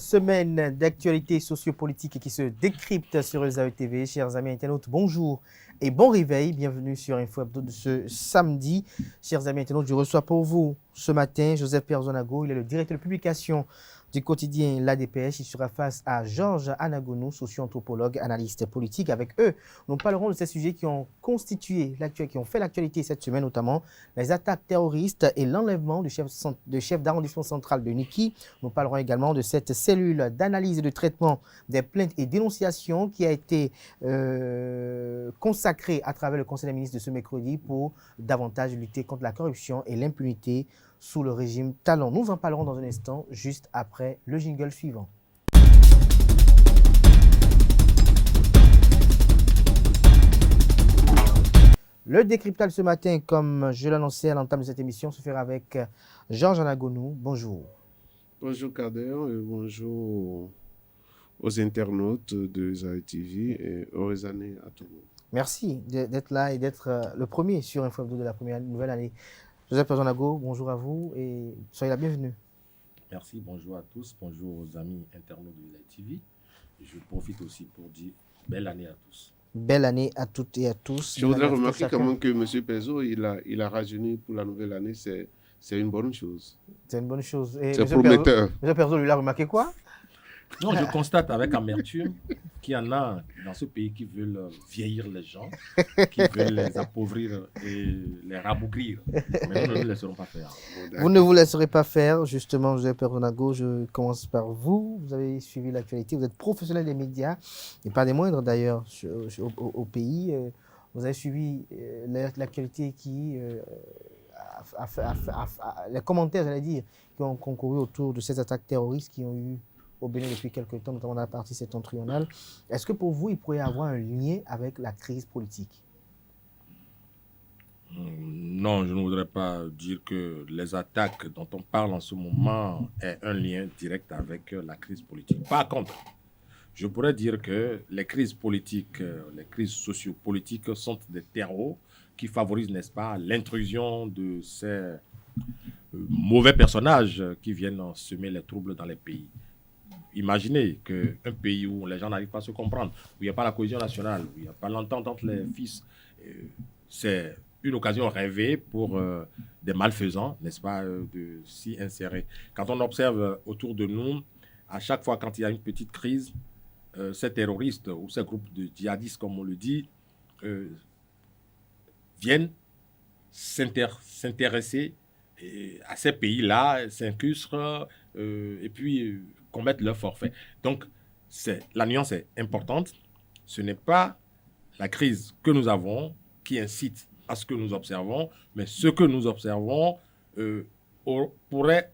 semaine d'actualité sociopolitique qui se décrypte sur Elzaï TV. Chers amis internautes, bonjour et bon réveil. Bienvenue sur Info Hebdo de ce samedi. Chers amis internautes, je reçois pour vous ce matin Joseph Perzonago. Il est le directeur de publication du quotidien L'ADPH. Il sera face à Georges Anagonou, socio-anthropologue, analyste politique. Avec eux, nous parlerons de ces sujets qui ont constitué l'actualité, qui ont fait l'actualité cette semaine, notamment les attaques terroristes et l'enlèvement du chef d'arrondissement central de Niki. Nous parlerons également de cette cellule d'analyse et de traitement des plaintes et dénonciations qui a été consacrée à travers le Conseil des ministres de ce mercredi pour davantage lutter contre la corruption et l'impunité sous le régime Talon. Nous en parlerons dans un instant, juste après le jingle suivant. Le décryptage ce matin, comme je l'annonçais à l'entame de cette émission, se fera avec Georges Anagonou. Bonjour. Bonjour Kader et bonjour aux internautes de Elzaï TV et heureuse année à tout le monde. Merci d'être là et d'être le premier sur Info Hebdo de la première nouvelle année. Joseph Perzonago, bonjour à vous et soyez la bienvenue. Merci, bonjour à tous, bonjour aux amis internautes de Elzaï TV. Je profite aussi pour dire belle année à tous. Belle année à toutes et à tous. Je voudrais remarquer quand même que M. Perzo, il a rajeuni pour la nouvelle année, c'est une bonne chose. C'est une bonne chose. C'est prometteur. M. Perzo, lui, a remarqué quoi? Non, je constate avec amertume qu'il y en a dans ce pays qui veulent vieillir les gens, qui veulent les appauvrir et les rabougrir. Mais nous ne nous laisserons pas faire. Vous ne vous laisserez pas faire, justement, Joseph Perzonago. Je commence par vous. Vous avez suivi l'actualité. Vous êtes professionnel des médias, et pas des moindres d'ailleurs, au pays. Vous avez suivi l'actualité qui... les commentaires, j'allais dire, qui ont concouru autour de ces attaques terroristes qui ont eu au Bénin depuis quelques temps, notamment dans la partie septentrionale. Est-ce que pour vous, il pourrait y avoir un lien avec la crise politique? Non, je ne voudrais pas dire que les attaques dont on parle en ce moment aient un lien direct avec la crise politique. Par contre, je pourrais dire que les crises politiques, les crises sociopolitiques sont des terreaux qui favorisent, n'est-ce pas, l'intrusion de ces mauvais personnages qui viennent semer les troubles dans les pays. Imaginez qu'un pays où les gens n'arrivent pas à se comprendre, où il n'y a pas la cohésion nationale, où il n'y a pas l'entente entre les fils, c'est une occasion rêvée pour des malfaisants, n'est-ce pas, de s'y insérer. Quand on observe autour de nous, à chaque fois quand il y a une petite crise, ces terroristes ou ces groupes de djihadistes, comme on le dit, viennent s'intéresser à ces pays-là, s'incrustent et puis commettre leur forfait. Donc, la nuance est importante. Ce n'est pas la crise que nous avons qui incite à ce que nous observons, mais ce que nous observons pourrait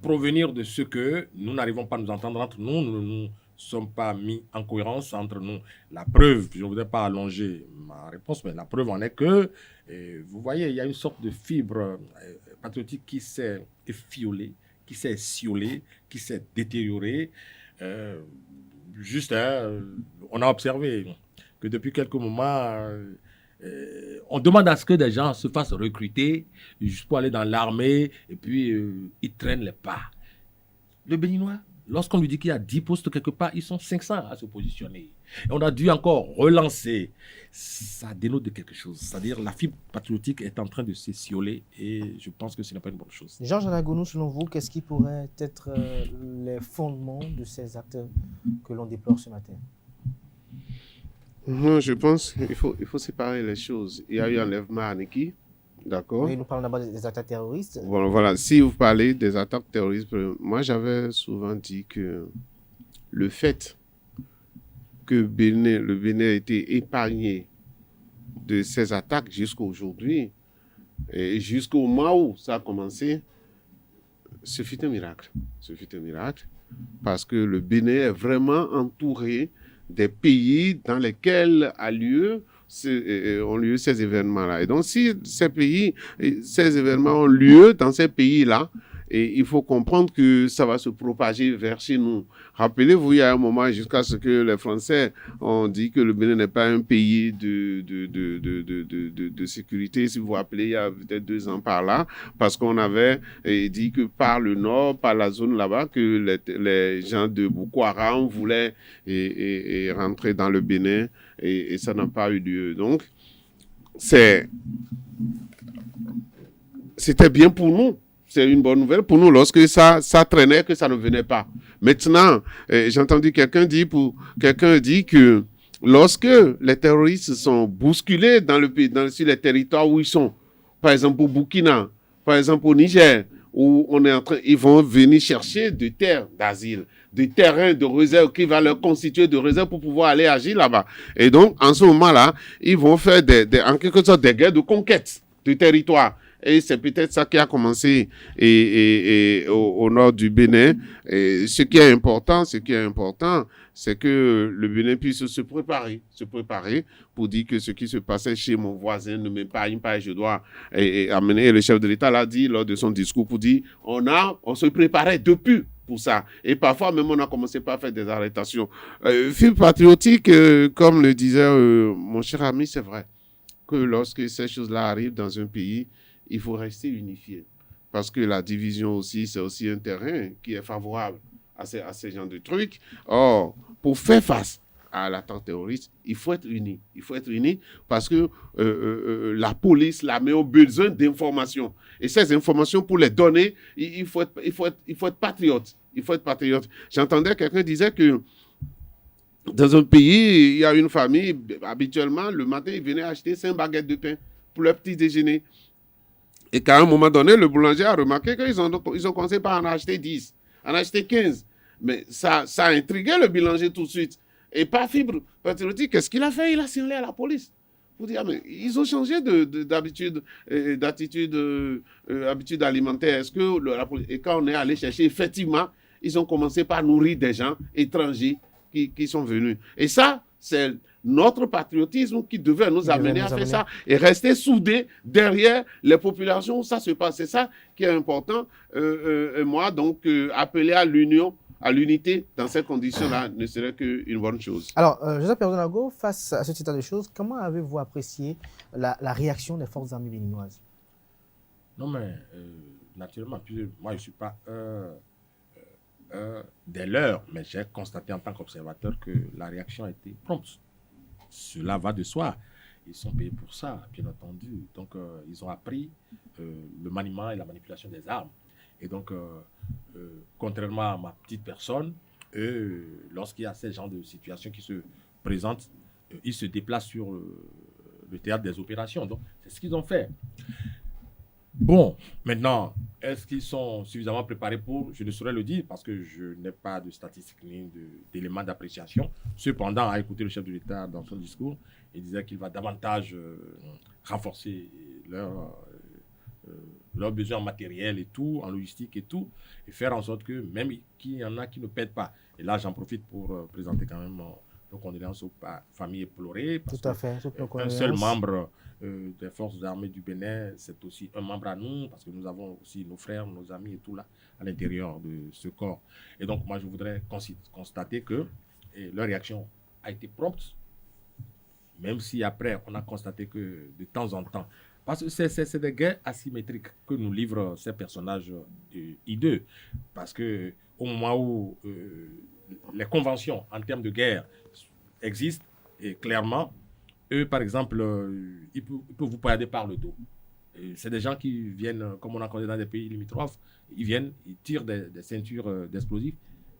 provenir de ce que nous n'arrivons pas à nous entendre entre nous, nous ne nous sommes pas mis en cohérence entre nous. La preuve, je ne voudrais pas allonger ma réponse, mais la preuve en est que, vous voyez, il y a une sorte de fibre patriotique qui s'est effiolée, qui s'est sciolée, qui s'est détériorée. On a observé que depuis quelques moments, on demande à ce que des gens se fassent recruter juste pour aller dans l'armée et puis ils traînent les pas. Le Béninois, lorsqu'on lui dit qu'il y a 10 postes quelque part, ils sont 500 à se positionner. Et on a dû encore relancer. Ça dénote de quelque chose. C'est-à-dire la fibre patriotique est en train de s'essioler et je pense que ce n'est pas une bonne chose. Georges Anagonou, selon vous, qu'est-ce qui pourrait être les fondements de ces actes que l'on déplore ce matin? Non, je pense qu'il faut séparer les choses. Il y a eu enlèvement à Niki, d'accord? Oui, nous parlons d'abord des attaques terroristes. Voilà. Si vous parlez des attaques terroristes, moi j'avais souvent dit que le fait que le Bénin a été épargné de ces attaques jusqu'à aujourd'hui, et jusqu'au mois où ça a commencé, ce fut un miracle. Ce fut un miracle parce que le Bénin est vraiment entouré des pays dans lesquels ont lieu ces événements-là. Et donc, si ces événements ont lieu dans ces pays-là, Et il faut comprendre que ça va se propager vers chez nous. Rappelez-vous, il y a un moment, jusqu'à ce que les Français ont dit que le Bénin n'est pas un pays de sécurité, si vous vous rappelez, il y a peut-être 2 ans par là, parce qu'on avait dit que par le nord, par la zone là-bas, que les gens de Boko Haram voulaient rentrer dans le Bénin, et ça n'a pas eu lieu. Donc, c'était bien pour nous. C'est une bonne nouvelle pour nous lorsque ça traînait, que ça ne venait pas. Maintenant, j'ai entendu quelqu'un dit que lorsque les terroristes sont bousculés dans le pays, sur les territoires où ils sont, par exemple au Burkina, par exemple au Niger, où ils vont venir chercher des terres d'asile, des terrains de réserve qui va leur constituer de réserve pour pouvoir aller agir là-bas. Et donc, en ce moment-là, ils vont faire en quelque sorte des guerres de conquête du territoire. Et c'est peut-être ça qui a commencé au nord du Bénin. Et ce qui est important, c'est que le Bénin puisse se préparer pour dire que ce qui se passait chez mon voisin ne m'épargne pas et je dois amener. Et le chef de l'État l'a dit lors de son discours pour dire on se préparait depuis pour ça. Et parfois même on a commencé par faire des arrestations. Film patriotique, comme le disait mon cher ami, c'est vrai que lorsque ces choses-là arrivent dans un pays, il faut rester unifié. Parce que la division aussi, c'est aussi un terrain qui est favorable à ces genres de trucs. Or, pour faire face à l'attaque terroriste, il faut être unis. Il faut être unis parce que la police, l'armée ont besoin d'informations. Et ces informations, pour les donner, il faut être patriote. Il faut être patriote. J'entendais quelqu'un disait que dans un pays, il y a une famille, habituellement, le matin, ils venaient acheter 5 baguettes de pain pour leur petit déjeuner. Et qu'à un moment donné, le boulanger a remarqué qu'ils ont commencé par en acheter 10, en acheter 15. Mais ça a intrigué le boulanger tout de suite. Et par fibre patriotique, qu'est-ce qu'il a fait? Il a signalé à la police. Pour dire, mais ils ont changé d'habitude alimentaire. Est-ce que et quand on est allé chercher, effectivement, ils ont commencé par nourrir des gens étrangers qui sont venus. Et ça, c'est notre patriotisme qui devait nous amener à faire ça et rester soudés derrière les populations où ça se passe. C'est ça qui est important. Moi, donc, appeler à l'union, à l'unité dans ces conditions-là ne serait qu'une bonne chose. Alors, Joseph Perdonago, face à ce état de choses, comment avez-vous apprécié la réaction des forces armées béninoises? Non, mais naturellement, moi, je ne suis pas des leurs, mais j'ai constaté en tant qu'observateur que la réaction a été prompte. Cela va de soi. Ils sont payés pour ça, bien entendu. Donc, ils ont appris le maniement et la manipulation des armes. Et donc, contrairement à ma petite personne, lorsqu'il y a ce genre de situation qui se présente, ils se déplacent sur le théâtre des opérations. Donc, c'est ce qu'ils ont fait. Bon, maintenant, est-ce qu'ils sont suffisamment préparés pour? Je ne saurais le dire parce que je n'ai pas de statistiques ni d'éléments d'appréciation. Cependant, à écouter le chef de l'État dans son discours, il disait qu'il va davantage renforcer leurs besoins en matériel et tout, en logistique et tout, et faire en sorte que même qu'il y en a qui ne pètent pas. Et là, j'en profite pour présenter quand même nos condoléances aux familles éplorées. Parce Tout à fait. Un seul membre des forces armées du Bénin, c'est aussi un membre à nous, parce que nous avons aussi nos frères, nos amis et tout là, à l'intérieur de ce corps. Et donc, moi, je voudrais constater que leur réaction a été prompte, même si après, on a constaté que de temps en temps, parce que c'est des guerres asymétriques que nous livrent ces personnages hideux, parce que au moment où les conventions en termes de guerre existent, et clairement, eux, par exemple, ils peuvent vous poignarder par le dos. C'est des gens qui viennent, comme on a connu dans des pays limitrophes, ils tirent des ceintures d'explosifs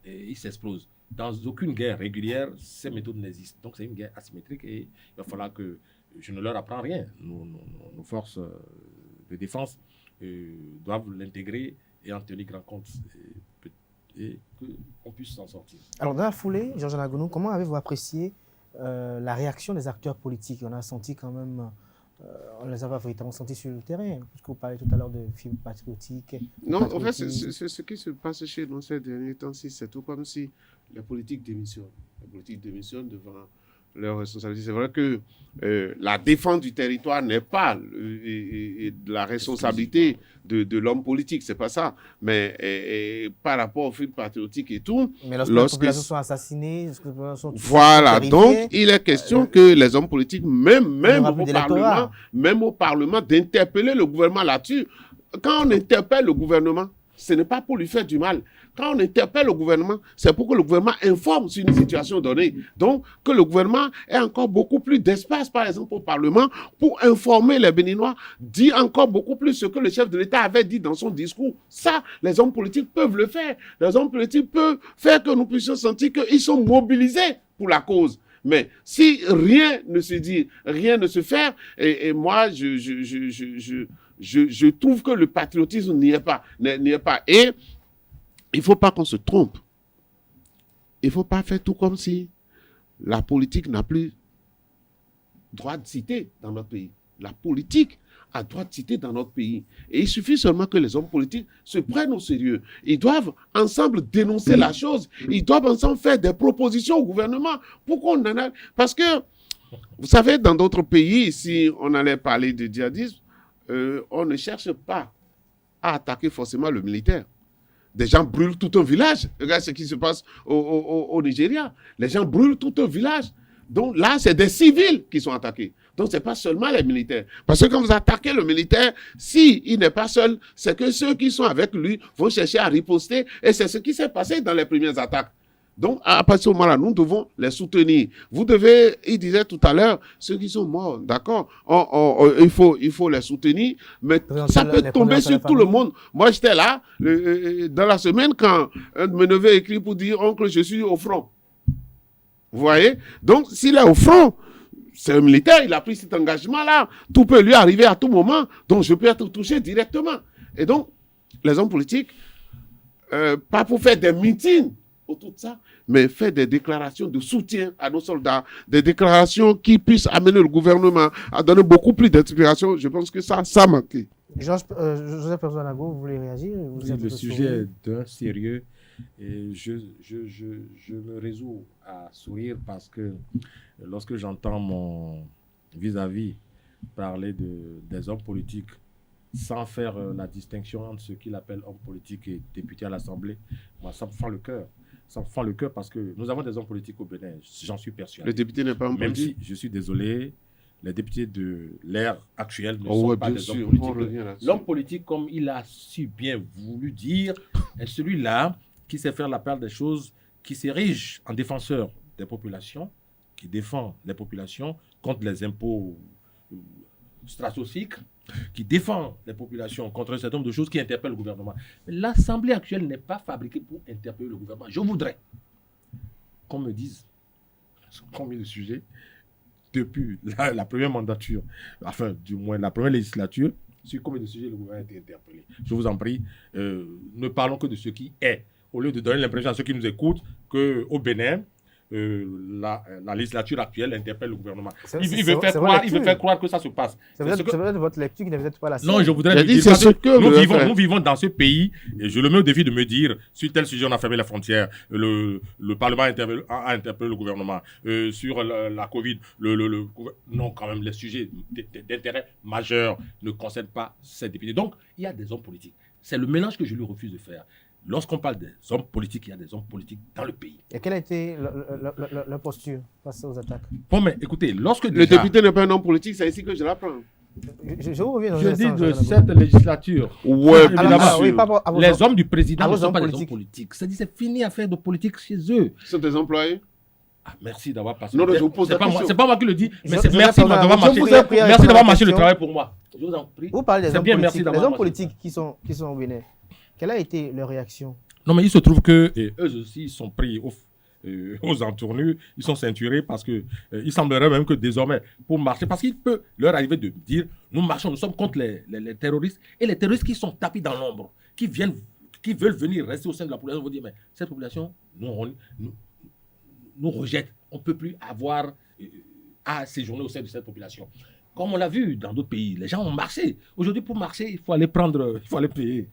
et ils s'explosent. Dans aucune guerre régulière, ces méthodes n'existent. Donc c'est une guerre asymétrique et il va falloir que je ne leur apprends rien. Nos forces de défense doivent l'intégrer et en tenir grand compte et qu'on puisse s'en sortir. Alors dans la foulée, Georges Anagounou, comment avez-vous apprécié la réaction des acteurs politiques? On a senti quand même, on les a pas véritablement sentis sur le terrain, puisque vous parlez tout à l'heure de films patriotiques. Non, en fait, c'est ce qui se passe chez nous ces derniers temps-ci. C'est tout comme si la politique démissionne. La politique démissionne devant leurs responsabilités. C'est vrai que la défense du territoire n'est pas la responsabilité de l'homme politique, c'est pas ça. Mais par rapport au film patriotique et tout, Mais lorsque les populations sont assassinées, lorsque les populations sont voilà, terrifiées, donc il est question que les hommes politiques, même au Parlement, d'interpeller le gouvernement là-dessus. Quand on interpelle le gouvernement, ce n'est pas pour lui faire du mal. Quand on interpelle le gouvernement, c'est pour que le gouvernement informe sur une situation donnée. Donc, que le gouvernement ait encore beaucoup plus d'espace, par exemple, au Parlement, pour informer les Béninois, dire encore beaucoup plus ce que le chef de l'État avait dit dans son discours. Ça, les hommes politiques peuvent le faire. Les hommes politiques peuvent faire que nous puissions sentir qu'ils sont mobilisés pour la cause. Mais si rien ne se dit, rien ne se fait, et moi, je trouve que le patriotisme n'y est pas. Et il ne faut pas qu'on se trompe. Il ne faut pas faire tout comme si la politique n'a plus droit de citer dans notre pays. La politique a droit de citer dans notre pays. Et il suffit seulement que les hommes politiques se prennent au sérieux. Ils doivent ensemble dénoncer la chose. Ils doivent ensemble faire des propositions au gouvernement pour qu'on en a... Parce que, vous savez, dans d'autres pays, si on allait parler de djihadisme, on ne cherche pas à attaquer forcément le militaire. Des gens brûlent tout un village. Regarde ce qui se passe au Nigeria. Les gens brûlent tout un village. Donc là, c'est des civils qui sont attaqués. Donc, ce n'est pas seulement les militaires. Parce que quand vous attaquez le militaire, s'il n'est pas seul, c'est que ceux qui sont avec lui vont chercher à riposter. Et c'est ce qui s'est passé dans les premières attaques. Donc, à partir de ce moment-là, nous devons les soutenir. Vous devez, il disait tout à l'heure, ceux qui sont morts, d'accord, il faut les soutenir, mais ça peut tomber sur tout le monde. Moi, j'étais là, dans la semaine, quand un de mes neveux écrit pour dire, oncle, je suis au front. Vous voyez? Donc, s'il est au front, c'est un militaire, il a pris cet engagement-là. Tout peut lui arriver à tout moment, donc je peux être touché directement. Et donc, les hommes politiques, pas pour faire des meetings, autour de ça, mais faire des déclarations de soutien à nos soldats, des déclarations qui puissent amener le gouvernement à donner beaucoup plus d'inspiration. Je pense que ça manquait. Joseph Personnagho, vous voulez réagir? Le sujet est d'un sérieux et je me résous à sourire parce que lorsque j'entends mon vis-à-vis parler des hommes politiques sans faire la distinction entre ce qu'il appelle homme politique et député à l'Assemblée, moi, ça me fend le cœur. Ça me fend le cœur parce que nous avons des hommes politiques au Bénin, j'en suis persuadé. Le député n'est pas un politique. Même si, je suis désolé, les députés de l'ère actuelle ne sont pas des hommes politiques. L'homme politique, comme il a si bien voulu dire, est celui-là qui sait faire la part des choses, qui s'érige en défenseur des populations, qui défend les populations contre les impôts stratosphériques, qui défend les populations contre un certain nombre de choses, qui interpellent le gouvernement. L'Assemblée actuelle n'est pas fabriquée pour interpeller le gouvernement. Je voudrais qu'on me dise combien de sujets, depuis la première mandature, enfin, du moins la première législature, sur combien de sujets le gouvernement a été interpellé. Je vous en prie, ne parlons que de ce qui est, au lieu de donner l'impression à ceux qui nous écoutent qu'au Bénin, la législature actuelle interpelle le gouvernement. Il veut faire croire que ça se passe. C'est peut-être votre lecture qui n'est peut-être pas la sienne. Non, je voudrais dire que nous vivons dans ce pays, et je le mets au défi de me dire, sur tel sujet on a fermé les frontières, le Parlement a interpellé le gouvernement, sur la Covid, non, quand même, les sujets d'intérêt majeur ne concernent pas ces députés. Donc, il y a des hommes politiques. C'est le mélange que je lui refuse de faire. Lorsqu'on parle des hommes politiques, il y a des hommes politiques dans le pays. Et quelle a été la posture face aux attaques? Bon, mais écoutez, lorsque le député n'est pas un homme politique, c'est ici que je l'apprends. Je vous reviens dans je dis de cette législature. Ouais, les hommes du président ne sont pas des hommes politiques. C'est-à-dire c'est fini à faire de politique chez eux. Ce sont des employés. Ah, merci d'avoir passé. Non, je vous pose c'est pas moi qui le dis, mais c'est merci d'avoir marché le travail pour moi. Je vous en prie. Vous parlez des hommes politiques. Les hommes politiques qui sont au Bénin. Quelle a été leur réaction? Non, mais il se trouve que eux aussi sont pris aux entournures, ils sont ceinturés parce que il semblerait même que désormais, pour marcher, parce qu'il peut leur arriver de dire, nous marchons, nous sommes contre les terroristes, et les terroristes qui sont tapis dans l'ombre, qui veulent venir rester au sein de la population, vont dire, mais cette population nous rejette, on ne peut plus avoir à séjourner au sein de cette population. Comme on l'a vu dans d'autres pays, les gens ont marché. Aujourd'hui, pour marcher, il faut aller payer.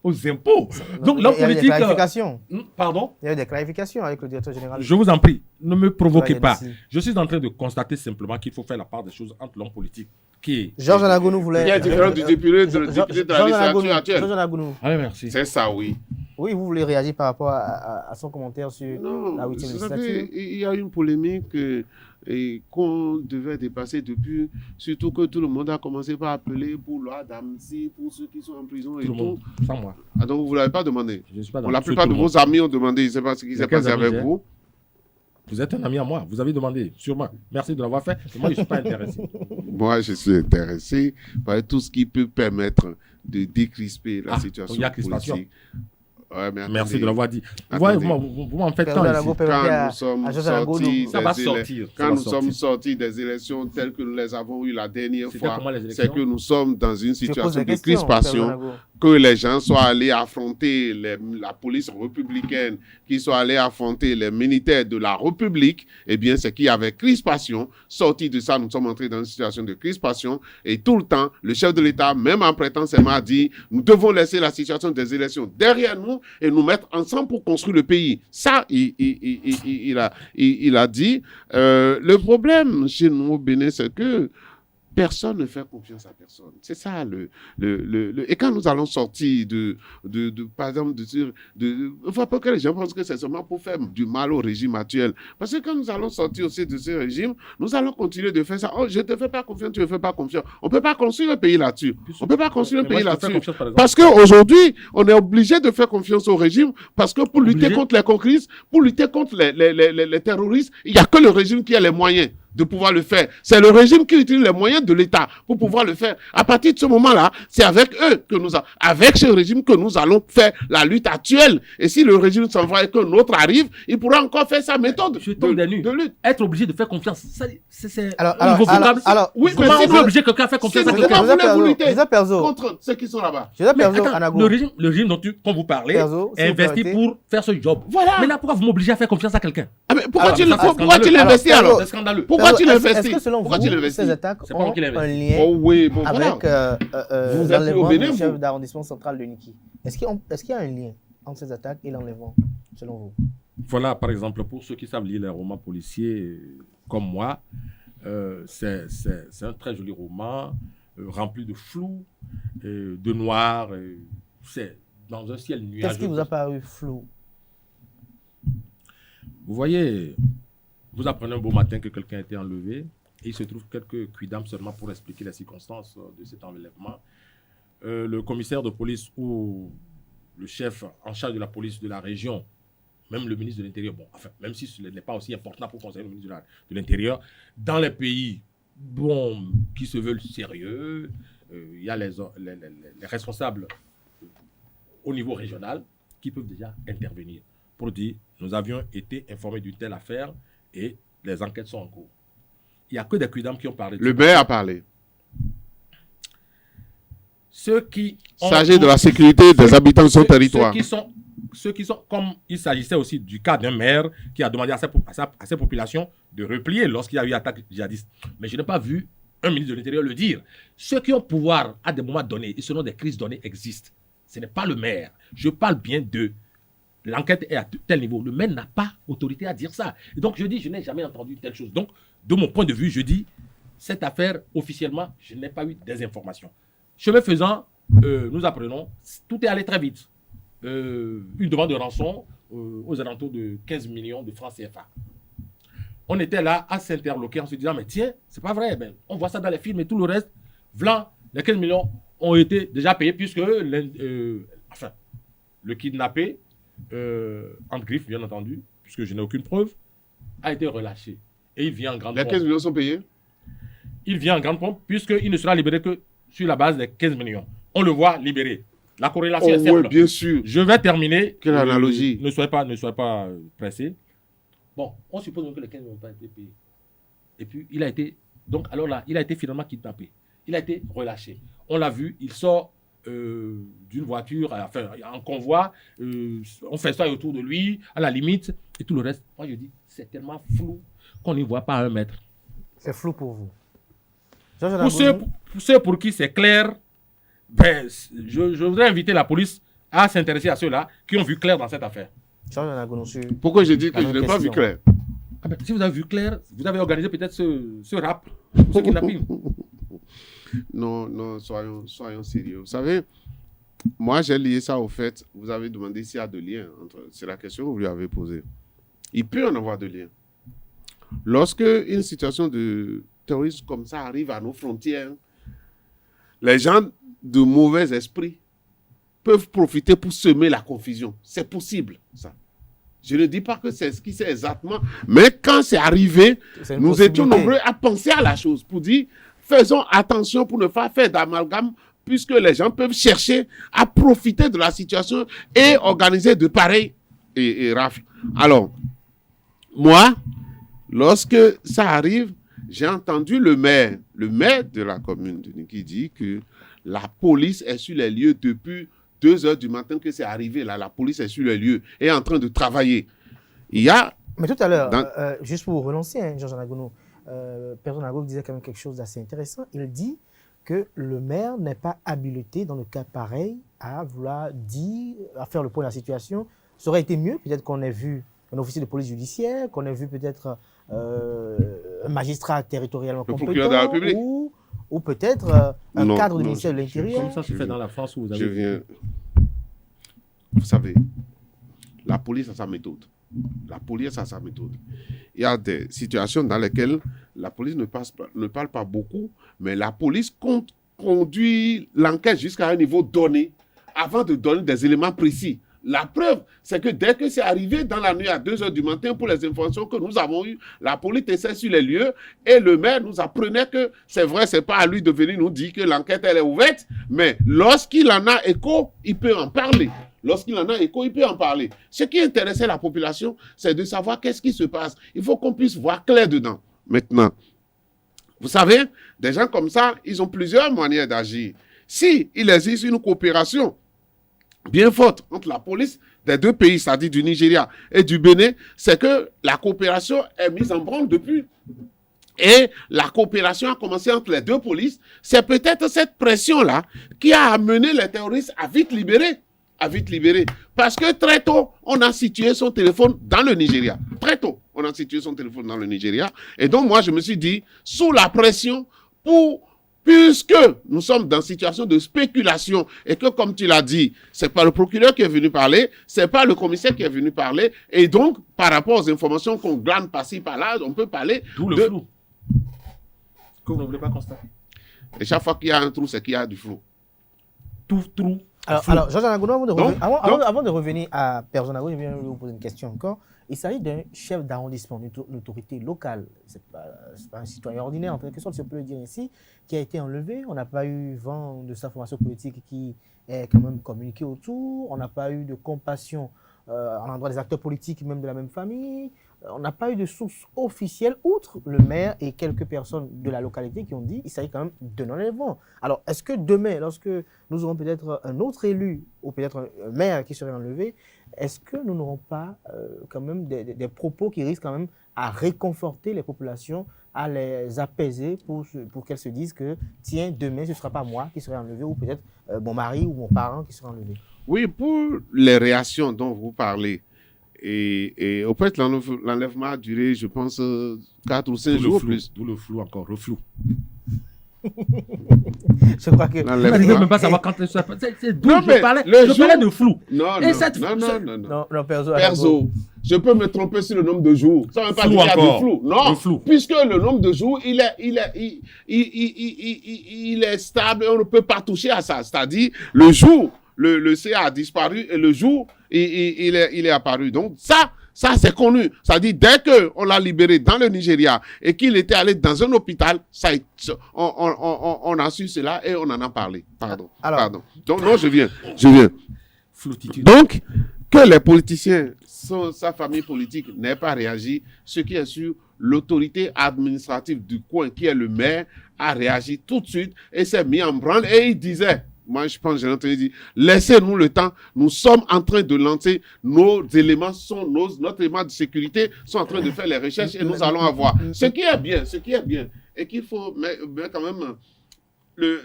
aux impôts. Donc, Il y l'homme a eu des politique... clarifications. Pardon? Il y a eu des clarifications avec le directeur général. Je vous en prie, ne me provoquez Ouais, pas. merci. Je suis en train de constater simplement qu'il faut faire la part des choses entre l'homme politique qui est... Georges Anagounou voulait. Il y a différence du député de la législature actuelle. Georges Anagounou. Ah oui, merci. C'est ça, oui. Oui, vous voulez réagir par rapport à son commentaire sur Non, la 8e vous législature. savez, il y a une polémique qu'on devait dépasser depuis, surtout que tout le monde a commencé par appeler pour loi d'amnistie, pour ceux qui sont en prison et Tout le tout. monde, sans moi. Ah, donc vous ne l'avez pas demandé. Je ne suis pas Bon, dans la ce plupart tout de le monde. vos amis ont demandé, je ne sais pas ce qui s'est Mais quels passé amis avec j'ai? vous. Vous êtes un ami à moi, vous avez demandé, sûrement. Merci de l'avoir fait, mais moi je ne suis pas intéressé. Moi, je suis intéressé par tout ce qui peut permettre de décrisper la Ah, situation il y a crispation. politique. Ouais, mais Merci attendez. de l'avoir dit. Vous Attendez. voyez, vous m'en faites Perdre tant la ici. go, permettez Quand à- nous sommes à Georges Anagounou. sortis Ça va des sortir. quand nous sommes sortis des élections telles que nous les avons eues la dernière C'était fois, comment les c'est élections? que nous sommes dans une Je pose situation des de questions, crispation, Georges Anagounou. que les gens soient allés affronter la police républicaine, qu'ils soient allés affronter les militaires de la République, eh bien, c'est qu'il y avait crispation. Sorti de ça, nous sommes entrés dans une situation de crispation et tout le temps, le chef de l'État, même en prêtant ses mains, a dit, nous devons laisser la situation des élections derrière nous et nous mettre ensemble pour construire le pays. Ça, il a dit. Le problème chez nous au Bénin, c'est que personne ne fait confiance à personne. C'est ça et quand nous allons sortir par exemple, enfin, pas que les gens pensent que c'est seulement pour faire du mal au régime actuel. Parce que quand nous allons sortir aussi de ce régime, nous allons continuer de faire ça. Oh, je ne te fais pas confiance, tu ne me fais pas confiance. On ne peut pas construire un pays là-dessus. On ne peut pas construire un pays là-dessus. Parce qu'aujourd'hui, on est obligé de faire confiance au régime parce que pour lutter contre les conquêtes, pour lutter contre les terroristes, il n'y a que le régime qui a les moyens de pouvoir le faire. C'est le régime qui utilise les moyens de l'État pour pouvoir le faire. À partir de ce moment-là, c'est avec eux avec ce régime que nous allons faire la lutte actuelle. Et si le régime s'en va et qu'un autre arrive, il pourra encore faire sa méthode Je tombe des nues. de lutte. Être obligé de faire confiance, ça, c'est Alors, au niveau vocable. oui, Comment mais si on peut vous- obliger quelqu'un à faire confiance si à vous- quelqu'un? Comment voulez-vous lutter Joseph Perzo, contre ceux qui sont là-bas? Joseph Mais Perzo, attends, Anagou. le régime dont vous parlez Perzo, si est vous investi permettez. pour faire ce job. Voilà. Maintenant, pourquoi vous m'obligez à faire confiance à quelqu'un? Ah, mais pourquoi Alors, tu ça, c'est scandaleux. l'investis alors? C'est scandaleux. Pourquoi tu Perzo, l'investis? Est-ce que selon Pourquoi vous, tu l'investis? ces attaques C'est pas moi ont qui l'ai un investi. lien Oh oui, bon, voilà. avec Vous êtes l'enlèvement au Bénin, du chef vous. d'arrondissement central de Niki? Est-ce qu'il y a un lien entre ces attaques et l'enlèvement, selon vous? Voilà, par exemple, pour ceux qui savent lire les romans policiers comme moi, c'est un très joli roman rempli de flou, de noir. C'est dans un ciel nuageux. Qu'est-ce qui vous a paru flou? Vous voyez, vous apprenez un beau matin que quelqu'un a été enlevé et il se trouve quelques quidam seulement pour expliquer les circonstances de cet enlèvement. Le commissaire de police ou le chef en charge de la police de la région, même le ministre de l'Intérieur, bon, enfin, même si ce n'est pas aussi important pour conseiller le ministre de l'Intérieur, dans les pays bon, qui se veulent sérieux, il y a les responsables au niveau régional qui peuvent déjà intervenir pour dire nous avions été informés d'une telle affaire et les enquêtes sont en cours. Il n'y a que des quidam qui ont parlé. Le maire a parlé. Ceux qui S'agit de la sécurité des habitants de son territoire. Ceux qui sont, comme il s'agissait aussi du cas d'un maire qui a demandé à sa population de replier lorsqu'il y a eu attaque djihadiste. Mais je n'ai pas vu un ministre de l'Intérieur le dire. Ceux qui ont pouvoir à des moments donnés et selon des crises données existent. Ce n'est pas le maire. Je parle bien de l'enquête est à tel niveau. Le maire n'a pas autorité à dire ça. Et donc je dis, je n'ai jamais entendu telle chose. Donc, de mon point de vue, je dis, cette affaire, officiellement, je n'ai pas eu des informations. Chemin faisant, nous apprenons, tout est allé très vite. Une demande de rançon aux alentours de 15 millions de francs CFA. On était là à s'interloquer en se disant, mais tiens, c'est pas vrai, ben, on voit ça dans les films et tout le reste. Voilà, les 15 millions ont été déjà payés puisque le kidnappé, entre griffes, bien entendu, puisque je n'ai aucune preuve, a été relâché. Et il vient en grande pompe. Les 15 millions sont payés? Il vient en grande pompe puisqu'il ne sera libéré que sur la base des 15 millions. On le voit libéré. La corrélation est simple. Oui, bien sûr. Je vais terminer. Quelle analogie. Ne soyez pas pressés. Bon, on suppose que les 15 n'ont pas été payés. Et puis, il a été... Donc, alors là, il a été finalement kidnappé. Il a été relâché. On l'a vu, il sort d'une voiture, enfin, en convoi. On fait ça autour de lui, à la limite. Et tout le reste, moi, je dis, c'est tellement flou qu'on n'y voit pas 1 mètre. C'est flou pour vous. Pour ceux pour qui c'est clair, ben, je voudrais inviter la police à s'intéresser à ceux-là qui ont vu clair dans cette affaire. Jean-Jean Agono, sur Pourquoi je dis que La je même n'ai pas vu question. clair? Ah ben, si vous avez vu clair, vous avez organisé peut-être ce rap pour ceux qui l'appuient. Non, non, soyons sérieux. Vous savez, moi, j'ai lié ça au fait, vous avez demandé s'il y a de liens. C'est la question que vous lui avez posée. Il peut en avoir de liens. Lorsque une situation de terrorisme comme ça arrive à nos frontières, les gens de mauvais esprit peuvent profiter pour semer la confusion. C'est possible, ça. Je ne dis pas que c'est ce qui c'est exactement, mais quand c'est arrivé, C'est une nous étions possibilité. nombreux à penser à la chose pour dire, faisons attention pour ne pas faire d'amalgame, puisque les gens peuvent chercher à profiter de la situation et organiser de pareils et rafles. Alors, moi, lorsque ça arrive, j'ai entendu le maire de la commune de Niki dit que la police est sur les lieux depuis 2 heures du matin que c'est arrivé. Là, la police est sur les lieux et est en train de travailler. Il y a... Mais tout à l'heure, Dans- juste pour vous relancer, hein, Jean-Jean Agono, Personne Agono disait quand même quelque chose d'assez intéressant. Il dit que le maire n'est pas habilité dans le cas pareil à vouloir dire, à faire le point de la situation. Ça aurait été mieux, peut-être qu'on ait vu un officier de police judiciaire, qu'on ait vu peut-être un magistrat territorialement Le compétent, procureur de la République. ou peut-être un Non, cadre du non, ministère de l'Intérieur. Comme ça se fait dans la France où vous Je avez... viens... Vous savez, la police a sa méthode. La police a sa méthode. Il y a des situations dans lesquelles la police ne parle pas beaucoup, mais la police conduit l'enquête jusqu'à un niveau donné avant de donner des éléments précis. La preuve, c'est que dès que c'est arrivé dans la nuit à 2 heures du matin, pour les informations que nous avons eues, la police était sur les lieux et le maire nous apprenait que c'est vrai, c'est pas à lui de venir nous dire que l'enquête elle est ouverte, mais lorsqu'il en a écho, il peut en parler. Lorsqu'il en a écho, il peut en parler. Ce qui intéressait la population, c'est de savoir qu'est-ce qui se passe. Il faut qu'on puisse voir clair dedans. Maintenant, vous savez, des gens comme ça, ils ont plusieurs manières d'agir. Si il existe une coopération bien forte entre la police des 2 pays, c'est-à-dire du Nigeria et du Bénin, c'est que la coopération est mise en branle depuis. Et la coopération a commencé entre les 2 polices. C'est peut-être cette pression-là qui a amené les terroristes à vite libérer. Parce que très tôt, on a situé son téléphone dans le Nigeria. Très tôt, on a situé son téléphone dans le Nigeria. Et donc, moi, je me suis dit, sous la pression, puisque nous sommes dans une situation de spéculation et que, comme tu l'as dit, c'est pas le procureur qui est venu parler, c'est pas le commissaire qui est venu parler. Et donc, par rapport aux informations qu'on glane par-ci, par-là, on peut parler D'où le de... flou. Que vous ne voulez pas constater. Et chaque fois qu'il y a un trou, c'est qu'il y a du flou. Tout trou. Alors, Jean-Jean Agono, Donc, avant de revenir à Personne Agono, je viens vous poser une question encore. Il s'agit d'un chef d'arrondissement, d'une autorité locale. Ce n'est pas un citoyen ordinaire, en quelque sorte, si on peut le dire ainsi, qui a été enlevé. On n'a pas eu vent de sa formation politique qui est quand même communiquée autour. On n'a pas eu de compassion à l'endroit des acteurs politiques, même de la même famille. On n'a pas eu de source officielle, outre le maire et quelques personnes de la localité qui ont dit qu'il s'agit quand même d'un enlèvement. Alors, est-ce que demain, lorsque nous aurons peut-être un autre élu ou peut-être un maire qui serait enlevé, est-ce que nous n'aurons pas quand même des propos qui risquent quand même à réconforter les populations, à les apaiser pour qu'elles se disent que, tiens, demain, ce ne sera pas moi qui serai enlevé ou peut-être mon mari ou mon parent qui sera enlevé? Oui, pour les réactions dont vous parlez, et au fait, l'enlèvement a duré, je pense, 4 ou 5 jours plus. D'où le flou encore, le flou. Je crois que... Je ne L'enlèvement. veux même pas savoir quand c'est d'où Non, mais je parlais. le Je parlais jour- de flou. Non, Et non, cette- non, non, non, non. Non, Perso. Perso, je peux me tromper sur le nombre de jours. Ça ne veut pas Flou dire qu'il y a du encore. flou. Non, Le flou. puisque le nombre de jours, il est stable et on ne peut pas toucher à ça. C'est-à-dire, le jour, le CA a disparu et le jour, il est apparu. Donc, ça c'est connu. C'est-à-dire, dès qu'on l'a libéré dans le Nigeria et qu'il était allé dans un hôpital, on a su cela et on en a parlé. Pardon. Alors- Pardon. Donc, non, je viens. Floutitude. Donc, que les politiciens, sa famille politique n'ait pas réagi, ce qui est sûr, l'autorité administrative du coin, qui est le maire, a réagi tout de suite et s'est mis en branle et il disait, moi je pense que j'ai entendu dire, laissez-nous le temps, nous sommes en train de lancer nos éléments, notre élément de sécurité sont en train de faire les recherches et nous allons avoir. Ce qui est bien, et qu'il faut, mais quand même,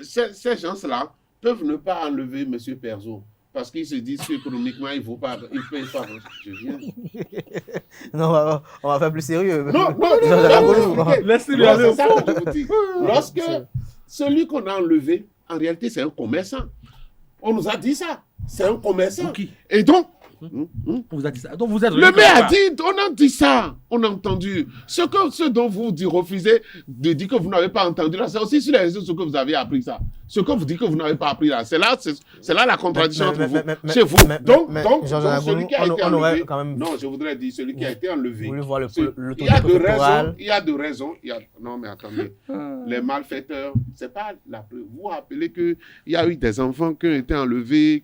ces gens-là peuvent ne pas enlever M. Perzo. parce qu'ils se disent qu'économiquement, ils ne payent pas. Je viens. Non, on va faire plus sérieux. Non, Laissez-le aller au c'est ça fond. que je vous dis. Lorsque celui qu'on a enlevé, en réalité, c'est un commerçant. On nous a dit ça. C'est un commerçant. Qui Et donc, On vous a dit ça. Donc vous êtes le maire a dit, on a dit ça, on a entendu. Ce dont vous refusez de dire que vous n'avez pas entendu là, c'est aussi sur les réseaux sociaux que vous avez appris ça. Ce que vous dites que vous n'avez pas appris là, c'est là la contradiction entre vous. C'est vous. Donc, celui qui a été enlevé, non, je voudrais dire celui qui a été enlevé. Il y a de raisons. Non, mais attendez. Les malfaiteurs, c'est pas la preuve. Vous vous rappelez qu'il y a eu des enfants qui ont été enlevés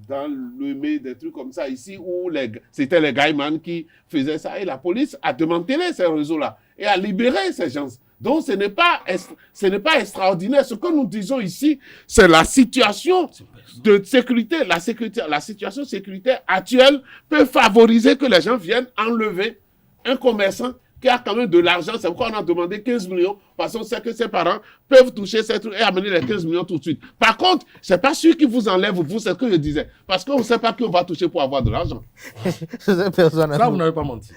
dans le mai, des trucs comme ça ici, où c'était les Gaïman qui faisaient ça. Et la police a démantelé ces réseaux-là et a libéré ces gens. Donc, ce n'est pas extraordinaire. Ce que nous disons ici, c'est la situation de sécurité. La situation sécuritaire actuelle peut favoriser que les gens viennent enlever un commerçant qui a quand même de l'argent. C'est pourquoi on a demandé 15 millions, parce qu'on sait que ses parents peuvent toucher ces trucs et amener les 15 millions tout de suite. Par contre, c'est pas celui qui vous enlève, vous, c'est ce que je disais. Parce qu'on ne sait pas qui on va toucher pour avoir de l'argent. Ça, vous n'avez pas menti.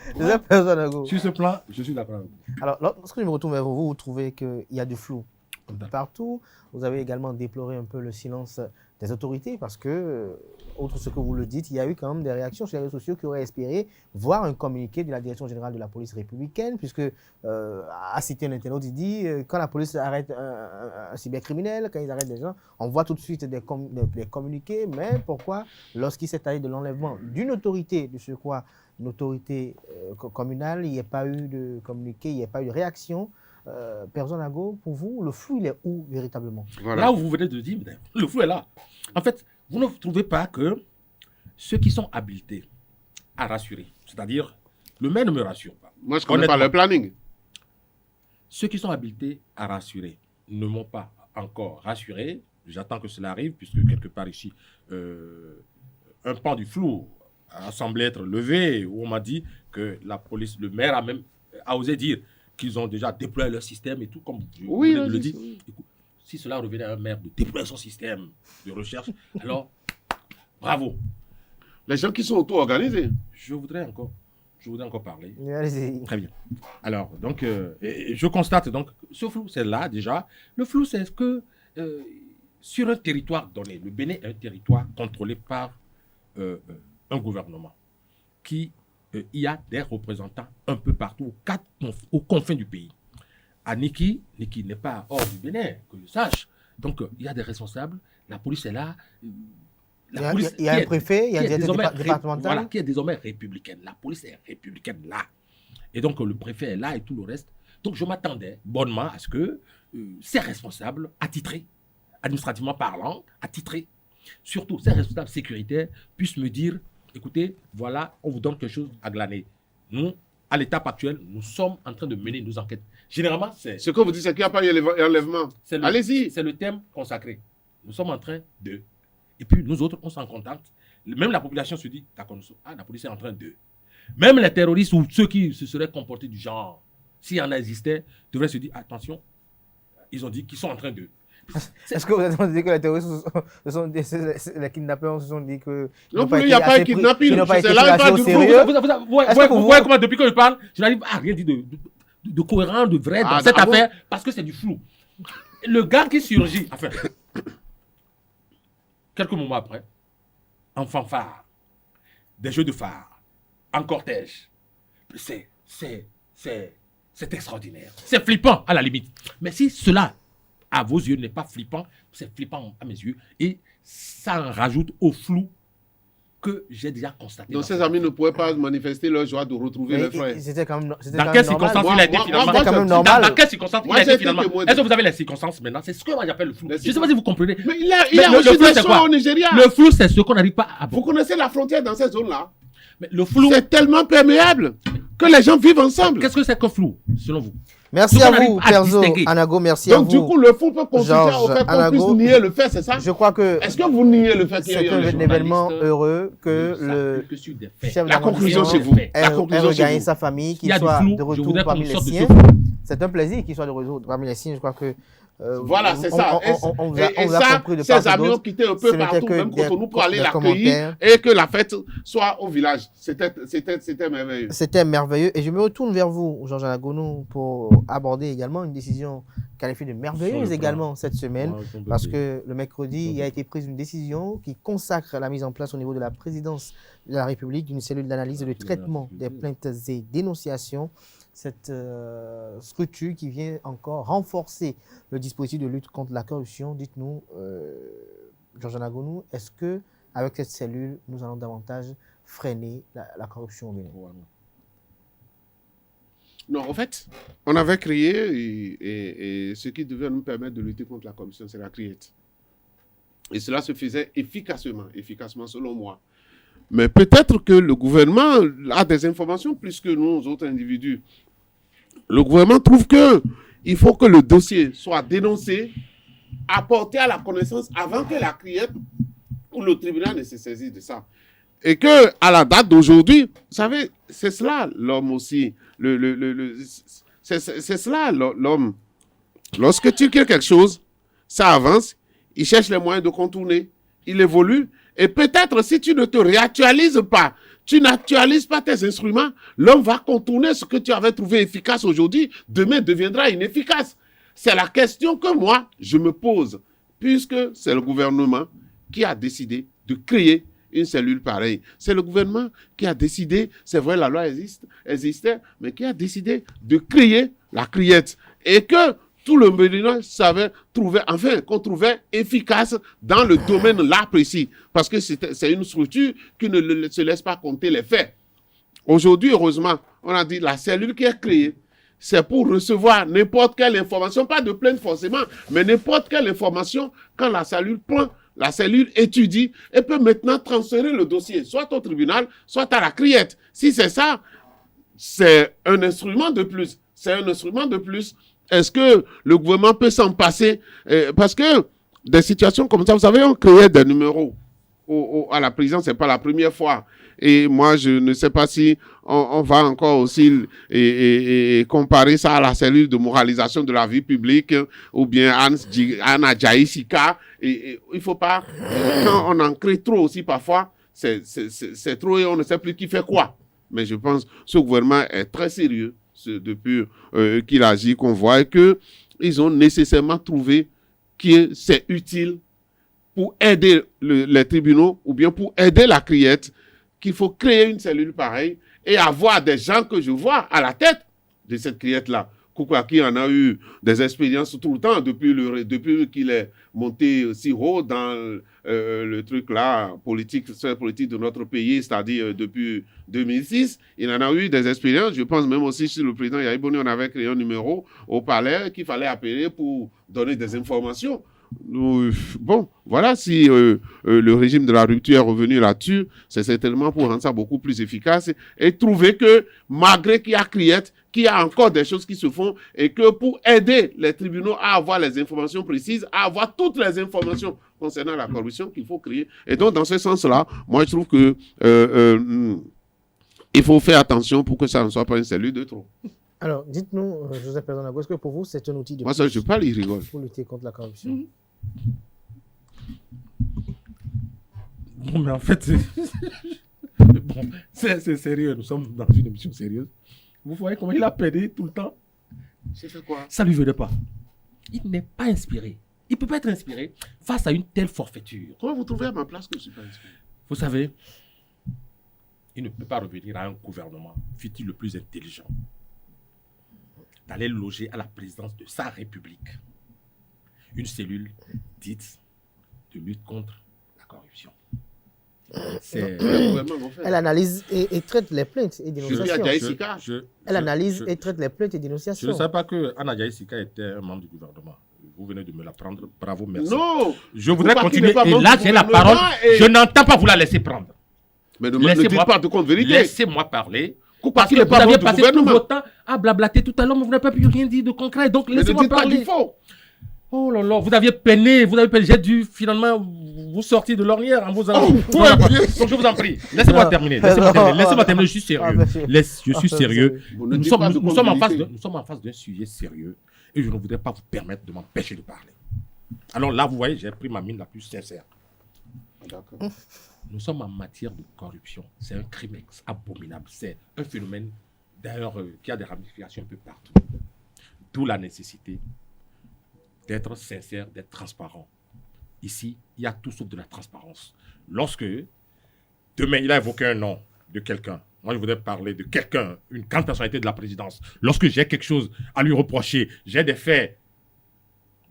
Sur ce plan, je suis d'accord avec vous. Alors, lorsque je me retourne vers vous, vous trouvez qu'il y a du flou partout. Vous avez également déploré un peu le silence des autorités parce que, outre ce que vous le dites, il y a eu quand même des réactions sur les réseaux sociaux qui auraient espéré voir un communiqué de la Direction générale de la police républicaine, puisque, à citer un internaute, il dit quand la police arrête un cybercriminel, quand ils arrêtent des gens, on voit tout de suite des communiqués, mais pourquoi, lorsqu'il s'est agi de l'enlèvement d'une autorité, de ce quoi, une autorité communale, il n'y a pas eu de communiqué, il n'y a pas eu de réaction? Père Zonago, pour vous, le flou, il est où véritablement? Voilà. Là où vous venez de dire, le flou est là. En fait, vous ne trouvez pas que ceux qui sont habilités à rassurer, c'est-à-dire, le maire ne me rassure pas. Moi, je ne connais pas le planning. Ceux qui sont habilités à rassurer ne m'ont pas encore rassuré. J'attends que cela arrive, puisque quelque part ici, un pan du flou a semblé être levé, où on m'a dit que la police, le maire a osé dire qu'ils ont déjà déployé leur système et tout, comme je le dis. Oui. Écoute, si cela revenait à un maire de déployer son système de recherche, alors, bravo. Les gens qui sont auto-organisés. Je voudrais encore parler. Allez-y. Très bien. Alors, donc, je constate donc, ce flou, c'est là déjà. Le flou, c'est que sur un territoire donné, le Bénin est un territoire contrôlé par un gouvernement qui... il y a des représentants un peu partout, aux confins du pays. À Niki n'est pas hors du Bénin, que je sache. Donc, il y a des responsables, la police est là. Il y a un préfet, il y a un directeur départemental. Voilà, qui est désormais républicaine. La police est républicaine là. Et donc, le préfet est là et tout le reste. Donc, je m'attendais bonnement à ce que ces responsables attitrés, administrativement parlant, attitrés, surtout ces responsables sécuritaires, puissent me dire: écoutez, voilà, on vous donne quelque chose à glaner. Nous, à l'étape actuelle, nous sommes en train de mener nos enquêtes. Généralement, c'est... Ce que vous dites, c'est qu'il n'y a pas eu enlèvement. Allez-y. C'est le thème consacré. Nous sommes en train de... Et puis, nous autres, on s'en contente. Même la population se dit, d'accord, la police est en train de... Même les terroristes ou ceux qui se seraient comportés du genre, s'il y en existait, devraient se dire, attention, ils ont dit qu'ils sont en train de... Est-ce que vous avez dit que les terroristes, les kidnappeurs se sont dit que... Non, il n'y a pas de kidnapping. C'est là, il parle du sérieux. Vous voyez comment, depuis que je parle, je n'arrive à rien dire de cohérent, de vrai dans cette affaire, parce que c'est du flou. Le gars qui surgit, enfin, quelques moments après, en fanfare, des jeux de phare, en cortège, c'est extraordinaire. C'est flippant, à la limite. Mais si cela... à vos yeux, n'est pas flippant, c'est flippant à mes yeux, et ça en rajoute au flou que j'ai déjà constaté. Donc ces amis ne pouvaient pas manifester leur joie de retrouver leurs frères. Dans quelles circonstances il a été finalement? Dans quelles circonstances il a été finalement? Est-ce que vous avez les circonstances maintenant? C'est ce que moi j'appelle le flou. Je ne sais pas si vous comprenez. Mais il a reçu des soins au Nigeria. Le flou, c'est ce qu'on n'arrive pas à... Vous connaissez la frontière dans cette zone-là? Mais le flou... c'est tellement perméable que les gens vivent ensemble. Qu'est-ce que c'est que flou, selon vous? Merci à vous, Père Zonago, merci à vous. Donc du coup, le flou peut consister au fait qu'on puisse nier le fait, c'est ça? Je crois que... Est-ce que vous niez le fait qu'il y a eu un événement heureux que le chef la conclusion, c'est vous. ait regagné sa famille, qu'il soit de retour parmi les siens. C'est un plaisir qu'il soit de retour parmi les signes. Je crois que. Voilà, c'est ça. On vous Et a ça, compris de ses part et amis ont d'autre. quitté un Ce peu n'était partout, que même des- Cotonou, pour aller des l'accueillir commentaires. et que la fête soit au village. C'était merveilleux. C'était merveilleux. Et je me retourne vers vous, Georges Anagonou, pour aborder également une décision qualifiée de Sur merveilleuse le plan. également cette semaine. Ouais, on peut Parce dire. que le mercredi, il a été prise une décision qui consacre la mise en place au niveau de la présidence de la République d'une cellule d'analyse et de traitement des plaintes et dénonciations. Cette structure qui vient encore renforcer le dispositif de lutte contre la corruption. Dites-nous, Georges Anagonou, est-ce que avec cette cellule, nous allons davantage freiner la corruption au Bénin? Non, en fait, on avait créé et ce qui devait nous permettre de lutter contre la corruption, c'est la criette. Et cela se faisait efficacement selon moi. Mais peut-être que le gouvernement a des informations plus que nous autres individus. Le gouvernement trouve qu'il faut que le dossier soit dénoncé, apporté à la connaissance avant que la criette ou le tribunal ne se saisisse de ça. Et que à la date d'aujourd'hui, vous savez, c'est cela l'homme aussi. C'est cela l'homme. Lorsque tu crées quelque chose, ça avance, il cherche les moyens de contourner, il évolue. Et peut-être si tu ne te réactualises pas, tu n'actualises pas tes instruments, l'homme va contourner ce que tu avais trouvé efficace aujourd'hui, demain deviendra inefficace. C'est la question que moi, je me pose, puisque c'est le gouvernement qui a décidé de créer une cellule pareille. C'est le gouvernement qui a décidé, c'est vrai, la loi existait, mais qui a décidé de créer la criette. Et que tout le Bénin savait trouver, enfin, qu'on trouvait efficace dans le domaine là précis. Parce que c'est une structure qui ne se laisse pas compter les faits. Aujourd'hui, heureusement, on a dit la cellule qui est créée, c'est pour recevoir n'importe quelle information, pas de plainte forcément, mais n'importe quelle information quand la cellule prend. La cellule étudie et peut maintenant transférer le dossier, soit au tribunal, soit à la criette. Si c'est ça, c'est un instrument de plus. C'est un instrument de plus. Est-ce que le gouvernement peut s'en passer? Parce que des situations comme ça, vous savez, on créait des numéros à la présidence, c'est pas la première fois. Et moi, je ne sais pas si on va encore aussi comparer ça à la cellule de moralisation de la vie publique ou bien Anna Jaïsika. Et il faut pas, quand on en crée trop aussi parfois, c'est trop et on ne sait plus qui fait quoi. Mais je pense que ce gouvernement est très sérieux depuis qu'il agit, qu'on voit, et qu'ils ont nécessairement trouvé que c'est utile pour aider les tribunaux ou bien pour aider la criette, qu'il faut créer une cellule pareille et avoir des gens que je vois à la tête de cette criette-là. Koukouaki en a eu des expériences tout le temps depuis qu'il est monté si haut dans le truc là, politique de notre pays, c'est-à-dire depuis 2006. Il en a eu des expériences. Je pense même aussi sur le président Yahi Boni, on avait créé un numéro au palais qu'il fallait appeler pour donner des informations. Bon, voilà, si le régime de la rupture est revenu là-dessus, c'est certainement pour rendre ça beaucoup plus efficace et trouver que malgré qu'il y a criette, qu'il y a encore des choses qui se font et que pour aider les tribunaux à avoir les informations précises, à avoir toutes les informations concernant la corruption qu'il faut créer. Et donc, dans ce sens-là, moi, je trouve que il faut faire attention pour que ça ne soit pas une cellule de trop. Alors, dites-nous, Joseph Perdonago, est-ce que pour vous, c'est un outil de Moi, ça, je parle, il rigole. pour lutter contre la corruption? Bon, mais en fait, bon, c'est sérieux. Nous sommes dans une émission sérieuse. Vous voyez comment il a pédé tout le temps? C'est fait quoi? Ça ne lui venait pas. Il n'est pas inspiré. Il ne peut pas être inspiré face à une telle forfaiture. Comment vous trouvez à ma place que je ne suis pas inspiré? Vous savez, il ne peut pas revenir à un gouvernement, fût-il le plus intelligent, d'aller loger à la présidence de sa République une cellule dite de lutte contre la corruption. C'est... Elle analyse et traite les plaintes et Je dénonciations. Elle analyse et traite les plaintes et Je dénonciations. ne savais pas que Anna Jaïsika était un membre du gouvernement. Vous venez de me l'apprendre. Bravo, merci. Non! Je voudrais Faut pas continuer. qu'il n'ait pas Et membre là, du j'ai la gouvernement parole. et- Je n'entends pas vous la laisser prendre. Mais ne dites pas de compte vérité. Laissez-moi parler. Parce Parce qu'il que n'est vous pas aviez membre du passé tout gouvernement. votre temps à blablater tout à l'heure, mais vous n'avez pas pu rien dire de concret. Donc, Mais ne laissez-moi dites pas parler. qu'il faut. Oh là là, vous aviez peiné, j'ai dû finalement vous sortir de l'ornière en vous allant. Donc je vous en prie, laissez-moi terminer, je suis sérieux. Je suis sérieux. Nous sommes en face d'un sujet sérieux et je ne voudrais pas vous permettre de m'empêcher de parler. Alors là, vous voyez, j'ai pris ma mine la plus sincère. D'accord. Nous sommes en matière de corruption. C'est un crime abominable. C'est un phénomène, d'ailleurs, qui a des ramifications un peu partout. D'où la nécessité d'être sincère, d'être transparent. Ici, il y a tout sauf de la transparence. Lorsque, demain, il a évoqué un nom de quelqu'un. Moi, je voudrais parler de quelqu'un, une grande personnalité de la présidence. Lorsque j'ai quelque chose à lui reprocher, j'ai des faits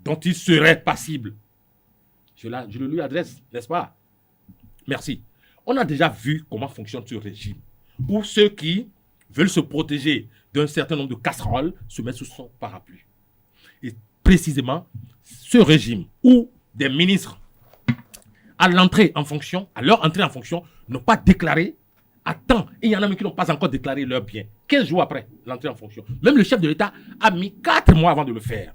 dont il serait passible, je le lui adresse, n'est-ce pas? Merci. On a déjà vu comment fonctionne ce régime, où ceux qui veulent se protéger d'un certain nombre de casseroles se mettent sous son parapluie. Et précisément, ce régime où des ministres, à leur entrée en fonction, n'ont pas déclaré à temps. Et il y en a même qui n'ont pas encore déclaré leur bien. 15 jours après l'entrée en fonction. Même le chef de l'État a mis 4 mois avant de le faire.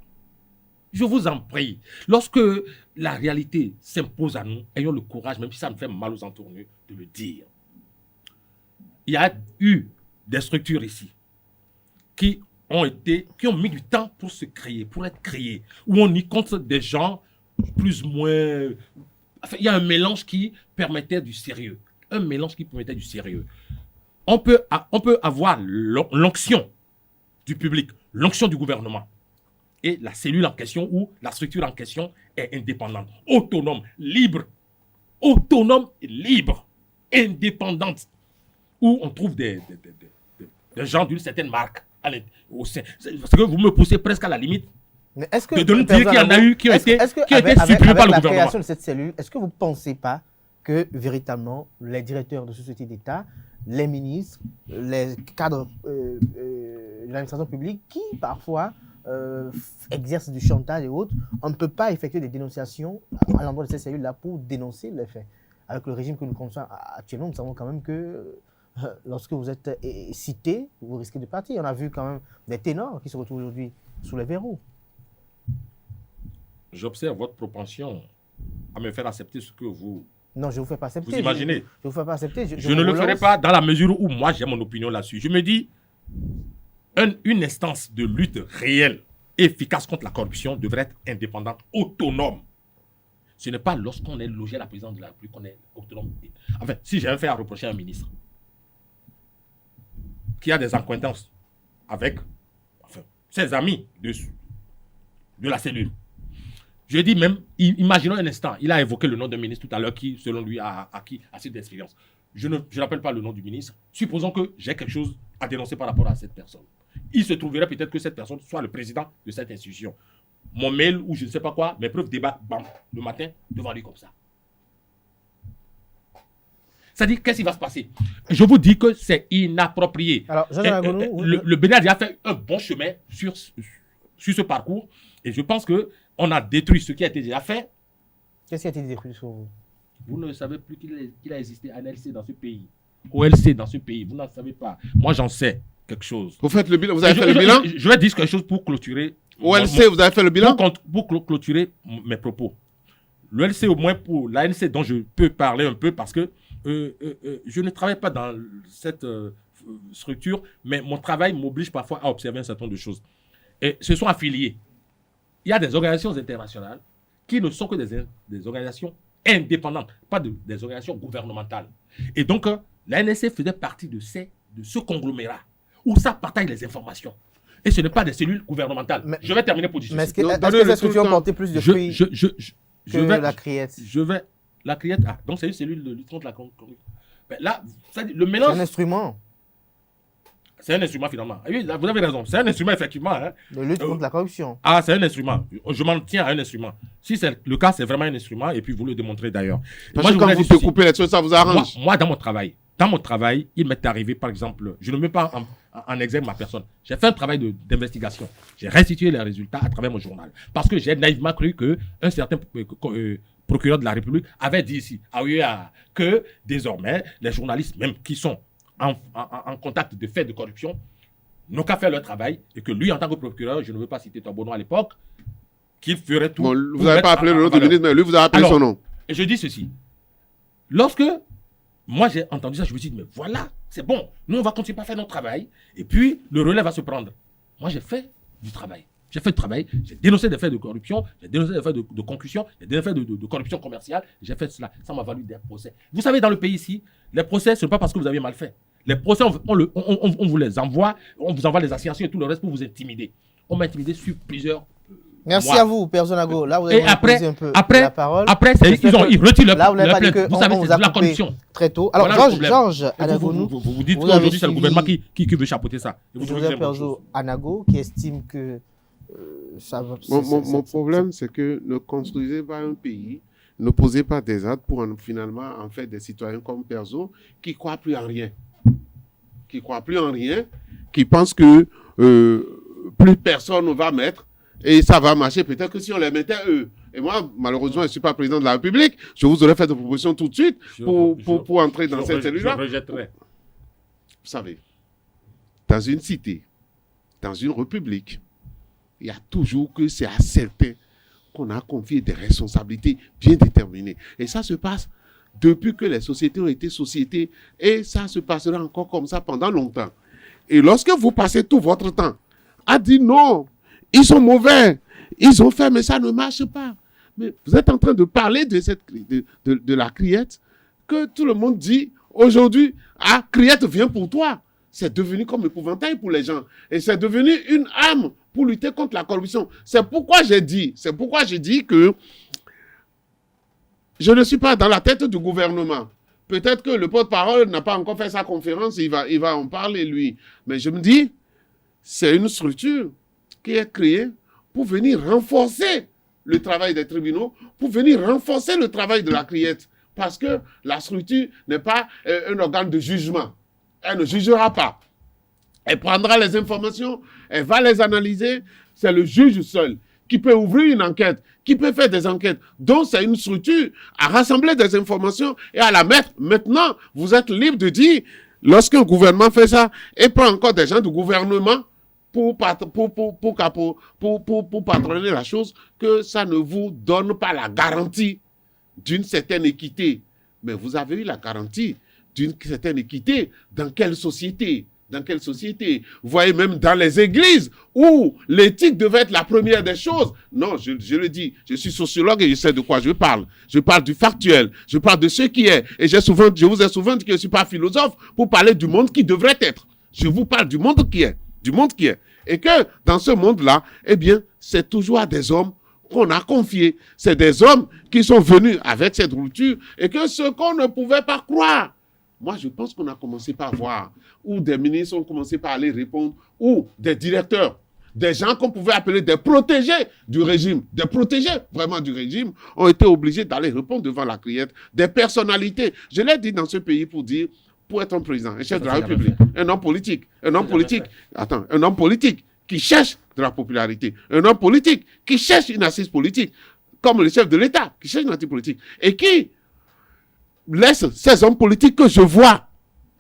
Je vous en prie, lorsque la réalité s'impose à nous, ayons le courage, même si ça me fait mal aux entournures, de le dire. Il y a eu des structures ici qui ont mis du temps pour se créer, pour être créées, où on y compte des gens plus ou moins... Enfin, il y a un mélange qui permettait du sérieux. On peut avoir l'onction du public, l'onction du gouvernement. Et la cellule en question ou la structure en question est indépendante, autonome, libre, indépendante, où on trouve des gens d'une certaine marque au sein. Parce que vous me poussez presque à la limite de nous dire qu'il y en a eu qui ont été supprimés par le gouvernement. Avec la création de cette cellule, est-ce que vous ne pensez pas que véritablement les directeurs de sociétés d'État, les ministres, les cadres de l'administration publique qui parfois exercent du chantage et autres, on ne peut pas effectuer des dénonciations à l'endroit de ces cellules-là pour dénoncer les faits. Avec le régime que nous connaissons actuellement, nous savons quand même que lorsque vous êtes cité, vous risquez de partir. On a vu quand même des ténors qui se retrouvent aujourd'hui sous les verrous. J'observe votre propension à me faire accepter ce que vous... Non, je ne vous fais pas accepter. Vous imaginez? Je ne vous fais pas accepter. Je ne le ferai pas dans la mesure où moi j'ai mon opinion là-dessus. Je me dis, une instance de lutte réelle, efficace contre la corruption devrait être indépendante, autonome. Ce n'est pas lorsqu'on est logé à la présidence de la République qu'on est autonome. Enfin, si j'ai un fait à reprocher à un ministre qui a des acquaintances avec ses amis de la cellule, je dis même, imaginons un instant, il a évoqué le nom d'un ministre tout à l'heure qui, selon lui, a acquis assez d'expérience. Je n'appelle pas le nom du ministre. Supposons que j'ai quelque chose à dénoncer par rapport à cette personne. Il se trouverait peut-être que cette personne soit le président de cette institution. Mon mail ou je ne sais pas quoi, mes preuves débat, bam, le matin, devant lui comme ça. C'est-à-dire, qu'est-ce qui va se passer? Je vous dis que c'est inapproprié. Alors, le Bénin a fait un bon chemin sur ce parcours et je pense qu'on a détruit ce qui a été déjà fait. Qu'est-ce qui a été détruit sur vous? Vous ne savez plus qu'il a existé un LC dans ce pays. OLC dans ce pays, vous n'en savez pas. Moi, j'en sais quelque chose. Vous faites le bilan? Vous avez fait le bilan? Je vais dire quelque chose pour clôturer. OLC, vous avez fait le bilan? Pour clôturer mes propos. L'OLC, au moins pour l'ANC, dont je peux parler un peu parce que je ne travaille pas dans cette structure, mais mon travail m'oblige parfois à observer un certain nombre de choses. Et ce sont affiliés. Il y a des organisations internationales qui ne sont que des organisations indépendantes, pas des organisations gouvernementales. Et donc, l'ANSC faisait partie de ce conglomérat où ça partage les informations. Et ce n'est pas des cellules gouvernementales. Je vais terminer pour dire mais est-ce que ces structures ont porté plus de fruits que la CRIET? La CRIET, donc c'est une cellule de lutte contre la corruption. Là, le mélange... C'est un instrument. C'est un instrument finalement. Oui, là, vous avez raison. C'est un instrument effectivement. Hein. De lutte contre la corruption. Ah, c'est un instrument. Je m'en tiens à un instrument. Si c'est le cas, c'est vraiment un instrument et puis vous le démontrez d'ailleurs. Parce que quand vous découpez les choses, ça vous arrange. Moi, dans mon travail, il m'est arrivé par exemple, je ne mets pas en exergue ma personne. J'ai fait un travail d'investigation. J'ai restitué les résultats à travers mon journal. Parce que j'ai naïvement cru qu'un certain procureur de la République avait dit ici, à UEA, que désormais, les journalistes, même qui sont en contact de faits de corruption, n'ont qu'à faire leur travail et que lui, en tant que procureur, je ne veux pas citer Tobono à l'époque, qu'il ferait tout. Bon, pour vous n'avez pas mettre appelé en le nom du valeur. ministre, mais lui, vous avez appelé Alors, son nom. Et je dis ceci. Lorsque moi j'ai entendu ça, je me suis dit, mais voilà, c'est bon. Nous, on va continuer à faire notre travail. Et puis, le relais va se prendre. Moi, j'ai fait du travail. J'ai fait du travail. J'ai dénoncé des faits de corruption. J'ai dénoncé des faits de concussion. J'ai dénoncé des faits de corruption commerciale. J'ai fait cela. Ça m'a valu des procès. Vous savez, dans le pays ici, les procès, ce n'est pas parce que vous avez mal fait. Les procès, on vous les envoie. On vous envoie les assignations et tout le reste pour vous intimider. On m'a intimidé sur plusieurs. Merci mois. à vous, Père Zonago. Là, vous avez posé un peu la parole. Après ils retirent leur là, vous n'avez pas dit plainte. que Vous savez, on c'est vous a de la coupé corruption. très tôt. Alors, Voilà le problème. Georges Anago, Vous dites vous avez qu'aujourd'hui, c'est le suivi gouvernement qui veut chapeauter ça. Et vous trouvez que c'est Joseph une bonne chose. Perzo Anago qui estime que ça va. Mon problème, c'est que ne construisez pas un pays, ne posez pas des actes pour finalement en faire des citoyens comme Perzo qui ne croient plus en rien. Qui ne croient plus en rien, qui pensent que plus personne ne va mettre et ça va marcher. Peut-être que si on les mettait eux. Et moi, malheureusement, je ne suis pas président de la République. Je vous aurais fait des propositions tout de suite pour entrer dans cette cellule-là. Je rejetterai. Vous savez, dans une cité, dans une république, il y a toujours que c'est à certains qu'on a confié des responsabilités bien déterminées. Et ça se passe depuis que les sociétés ont été sociétés et ça se passera encore comme ça pendant longtemps. Et lorsque vous passez tout votre temps à dire non, ils sont mauvais, ils ont fait, mais ça ne marche pas. Mais vous êtes en train de parler de la criette que tout le monde dit aujourd'hui, ah, criette vient pour toi. C'est devenu comme épouvantail pour les gens. Et c'est devenu une arme pour lutter contre la corruption. C'est pourquoi j'ai dit que je ne suis pas dans la tête du gouvernement. Peut-être que le porte-parole n'a pas encore fait sa conférence, il va en parler lui. Mais je me dis, c'est une structure qui est créée pour venir renforcer le travail des tribunaux, pour venir renforcer le travail de la criette. Parce que la structure n'est pas un organe de jugement. Elle ne jugera pas. Elle prendra les informations, elle va les analyser. C'est le juge seul qui peut ouvrir une enquête, qui peut faire des enquêtes. Donc, c'est une structure à rassembler des informations et à la mettre. Maintenant, vous êtes libre de dire, lorsqu'un gouvernement fait ça, et prend encore des gens du gouvernement pour patronner la chose, que ça ne vous donne pas la garantie d'une certaine équité. Mais vous avez eu la garantie d'une certaine équité. Dans quelle société? Dans quelle société? Vous voyez, même dans les églises où l'éthique devait être la première des choses. Non, je le dis, je suis sociologue et je sais de quoi je parle. Je parle du factuel, je parle de ce qui est. Et je vous ai souvent dit que je ne suis pas philosophe pour parler du monde qui devrait être. Je vous parle du monde qui est. Du monde qui est. Et que dans ce monde-là, eh bien, c'est toujours à des hommes qu'on a confiés. C'est des hommes qui sont venus avec cette rupture et que ce qu'on ne pouvait pas croire. Moi, je pense qu'on a commencé par voir, où des ministres ont commencé par aller répondre, ou des directeurs, des gens qu'on pouvait appeler des protégés du régime, des protégés vraiment du régime, ont été obligés d'aller répondre devant la criette, des personnalités. Je l'ai dit dans ce pays pour dire, pour être un président, un chef de la République, un homme politique, un homme politique qui cherche de la popularité, un homme politique qui cherche une assise politique, comme le chef de l'État, qui cherche une assise politique, et qui laisse ces hommes politiques que je vois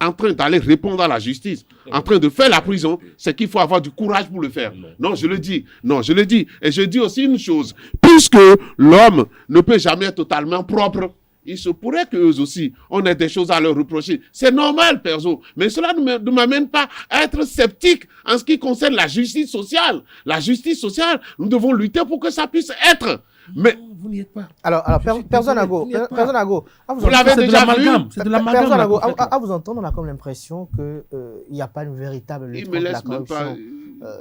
en train d'aller répondre à la justice, en train de faire la prison, c'est qu'il faut avoir du courage pour le faire. Non, je le dis. Et je dis aussi une chose, puisque l'homme ne peut jamais être totalement propre, il se pourrait qu'eux aussi, on ait des choses à leur reprocher. C'est normal, perso. Mais cela ne m'amène pas à être sceptique en ce qui concerne la justice sociale. La justice sociale, nous devons lutter pour que ça puisse être. Mais vous n'y êtes pas. Alors, Perzonago, vous l'avez déjà vu. C'est de l'amalgame. À vous entendre, on a comme l'impression qu'il n'y a pas une véritable lutte contre la corruption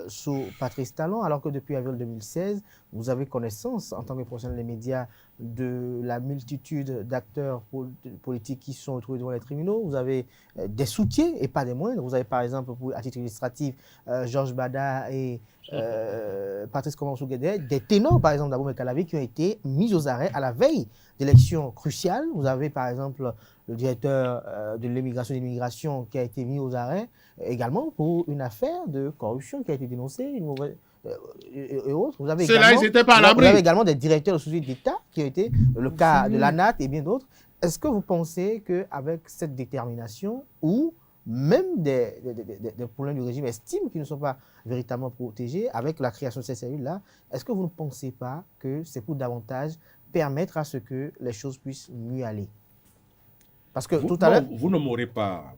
sous Patrice Talon, alors que depuis avril 2016, vous avez connaissance, en tant que professionnel des médias, de la multitude d'acteurs politiques qui sont retrouvés devant les tribunaux. Vous avez des soutiens et pas des moindres. Vous avez par exemple, à titre illustratif, Georges Bada et Patrice Komansou-Guédé, des ténors, par exemple, d'Abou Mekalavi, qui ont été mis aux arrêts à la veille d'élections cruciales. Vous avez par exemple le directeur de l'immigration et de l'immigration qui a été mis aux arrêts également pour une affaire de corruption qui a été dénoncée, une mauvaise, et autres. Vous avez également des directeurs de sociétés d'État qui ont été le cas de l'ANAT et bien d'autres. Est-ce que vous pensez qu'avec cette détermination ou même des problèmes du régime estiment qu'ils ne sont pas véritablement protégés avec la création de ces cellules-là. Est-ce que vous ne pensez pas que c'est pour davantage permettre à ce que les choses puissent mieux aller? Parce que tout à l'heure... Vous ne m'aurez pas.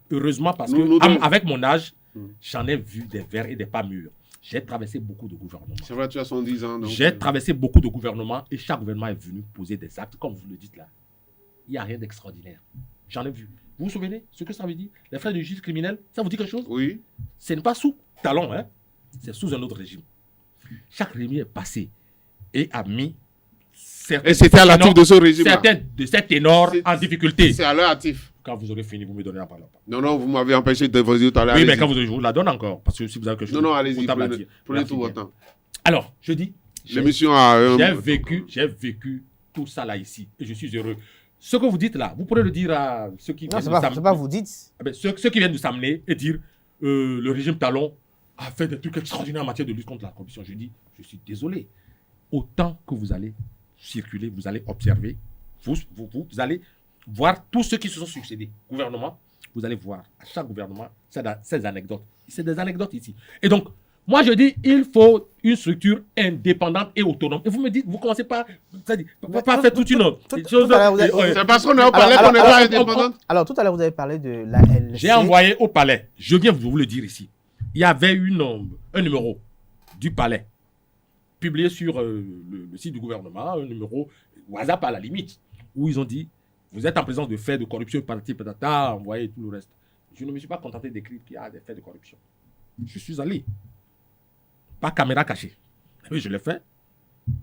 Heureusement, parce Nous, que avec mon âge, j'en ai vu des verts et des pas mûrs. J'ai traversé beaucoup de gouvernements. C'est vrai, tu as 110 ans. J'ai traversé beaucoup de gouvernements et chaque gouvernement est venu poser des actes, comme vous le dites là. Il n'y a rien d'extraordinaire. J'en ai vu. Vous vous souvenez ce que ça veut dire? Les frais de justice criminelle, ça vous dit quelque chose? Oui. Ce n'est pas sous Talon, hein? C'est sous un autre régime. Chaque régime est passé et a mis certains... Et c'était à l'actif de ce régime. Certains de ces ténors en difficulté. C'est à leur actif. Quand vous aurez fini, vous me donnez la parole. Non, vous m'avez empêché de vous dire tout à l'heure. Oui, mais quand vous aurez, je vous la donne encore. Parce que si vous avez quelque chose... Non, allez-y, potable à dire, prenez tout votre temps. Alors, je dis... L'émission a... J'ai vécu tout ça là ici. Et je suis heureux. Ce que vous dites là, vous pourrez le dire à ceux qui Non, viennent c'est pas vous dites. ceux qui viennent de s'amener et dire le régime Talon a fait des trucs extraordinaires en matière de lutte contre la corruption. Je dis, je suis désolé. Autant que vous allez circuler, vous allez observer, vous allez voir tous ceux qui se sont succédés. Gouvernement, vous allez voir à chaque gouvernement ces anecdotes. C'est des anecdotes ici. Et donc, moi je dis, il faut une structure indépendante et autonome. Et vous me dites, vous commencez pas, pas faire toute une chose. C'est parce qu'on est au palais qu'on n'est pas indépendante. Alors, tout à l'heure, vous avez parlé de la LC. J'ai envoyé au palais, je viens vous le dire ici. Il y avait un numéro du palais publié sur le site du gouvernement, un numéro WhatsApp à la limite, où ils ont dit, vous êtes en présence de faits de corruption, patati patata, envoyé tout le reste. Je ne me suis pas contenté d'écrire qu'il y a des faits de corruption. Je suis allé. Pas caméra cachée. Oui, je l'ai fait.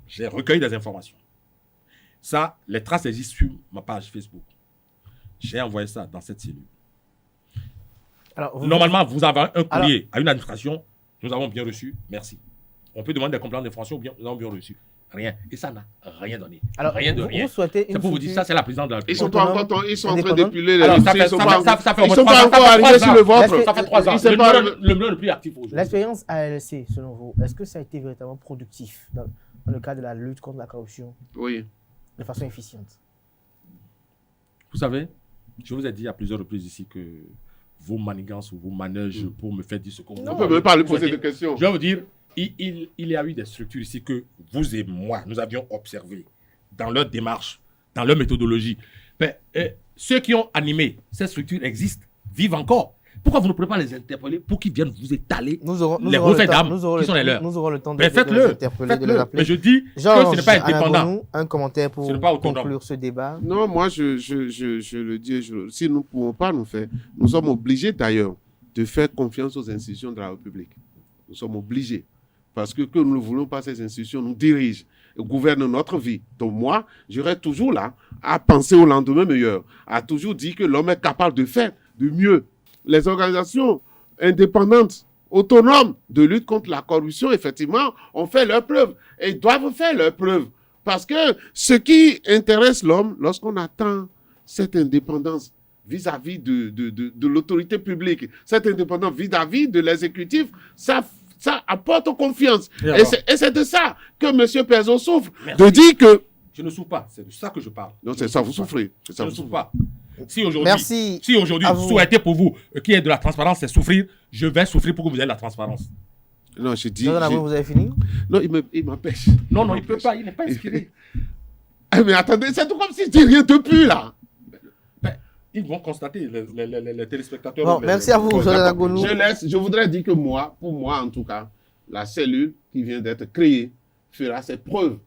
J'ai recueilli des informations. Ça, les traces existent sur ma page Facebook. J'ai envoyé ça dans cette cellule. Alors, normalement, vous avez un courrier à une administration. Nous avons bien reçu. Merci. On peut demander des compléments d'information ou bien nous avons bien reçu. Rien. Et ça n'a rien donné. Alors, rien de rien. C'est pour vous dire, ça, c'est la présidente de la République. Ils sont en train d'épuler les dossiers. Ils ne sont pas encore arrivés sur le vôtre. Ça fait 3 ans. Le plus actif aujourd'hui. L'expérience ALC, selon vous, est-ce que ça a été véritablement productif dans le cadre de la lutte contre la corruption? Oui. De façon efficiente. Vous savez, je vous ai dit à plusieurs reprises ici que vos manigances ou vos manèges pour me faire dire ce que vous... On ne peut même pas lui poser de questions. Je vais vous dire, il y a eu des structures ici que vous et moi, nous avions observées dans leur démarche, dans leur méthodologie. Mais, ceux qui ont animé ces structures existent, vivent encore. Pourquoi vous ne pouvez pas les interpeller pour qu'ils viennent vous étaler les refaits d'âme qui sont les leurs? Nous aurons le temps de les interpeller, de les appeler. Mais je dis que ce n'est pas indépendant. Un commentaire pour conclure ce débat. Non, moi je le dis, si nous ne pouvons pas nous faire, nous sommes obligés d'ailleurs de faire confiance aux institutions de la République. Nous sommes obligés. Parce que nous ne voulons pas, ces institutions nous dirigent, gouvernent notre vie. Donc moi, je reste toujours là à penser au lendemain meilleur, à toujours dire que l'homme est capable de faire de mieux. Les organisations indépendantes, autonomes de lutte contre la corruption, effectivement, ont fait leurs preuves et doivent faire leurs preuves. Parce que ce qui intéresse l'homme, lorsqu'on attend cette indépendance vis-à-vis de l'autorité publique, cette indépendance vis-à-vis de l'exécutif, ça apporte confiance. Et c'est de ça que M. Perzo souffre. Merci. De dire que... Je ne souffre pas, c'est de ça que je parle. Non, c'est ça, vous souffrez. Je ne souffre pas. Si aujourd'hui, souhaiter pour vous qu'il y ait de la transparence, c'est souffrir, je vais souffrir pour que vous ayez de la transparence. Non, je dis... Vous avez fini? Non, il m'empêche. Non, il ne peut pas, il n'est pas inspiré. Mais attendez, c'est tout comme si je dis rien depuis, là. Ils vont constater, les téléspectateurs. Bon, merci à vous, Jordan Agonou. Je voudrais dire que pour moi en tout cas, la cellule qui vient d'être créée fera ses preuves.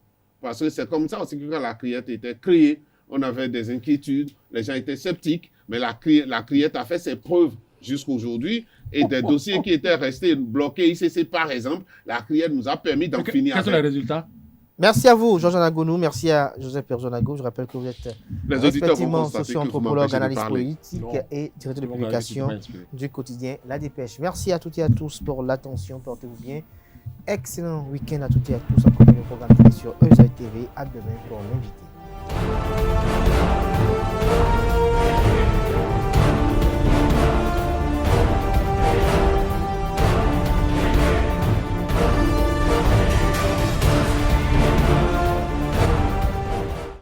Parce que c'est comme ça aussi que quand la criette était créée, on avait des inquiétudes, les gens étaient sceptiques, mais la criette a fait ses preuves jusqu'à aujourd'hui. Et des dossiers qui étaient restés bloqués, ICC par exemple, la criette nous a permis d'en finir avec. Quels sont les résultats? Merci à vous, Jordan Agonou. Merci à Joseph Perzonago. Je rappelle que vous êtes respectivement socio-anthropologue, analyste politique et directeur de publication du quotidien La Dépêche. Merci à toutes et à tous pour l'attention. Portez-vous bien. Excellent week-end à toutes et à tous. En compagnie du programme télé sur EZTV. À demain pour l'invité.